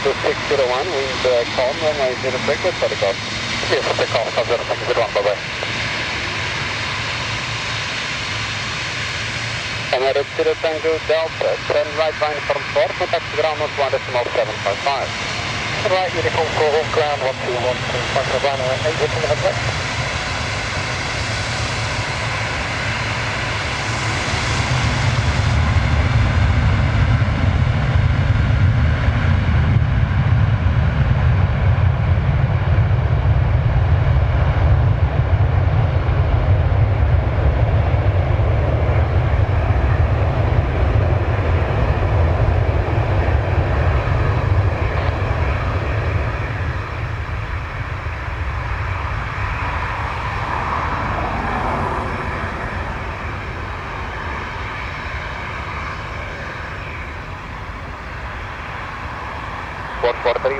to 601, wind calm, runway 03, clear for takeoff. Yes, takeoff, 0601, bye-bye. Emirates 0 Tango Delta, turn right line from 4, contact ground on 1.755. Right, uniform 4, on ground 121, front of runway 8, looking at the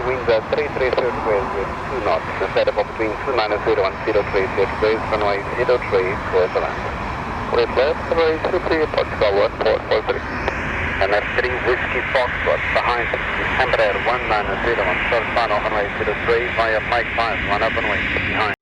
wind 33 degrees with 2 knots, set up between 29 and 03 degrees, runway 03, clear to land. Clear left, runway 03, Portugal 1443. And that's 3 Whiskey Foxtrot behind Embraer 1901, short final, runway 03, via Mike 5, 1 up and wing, behind.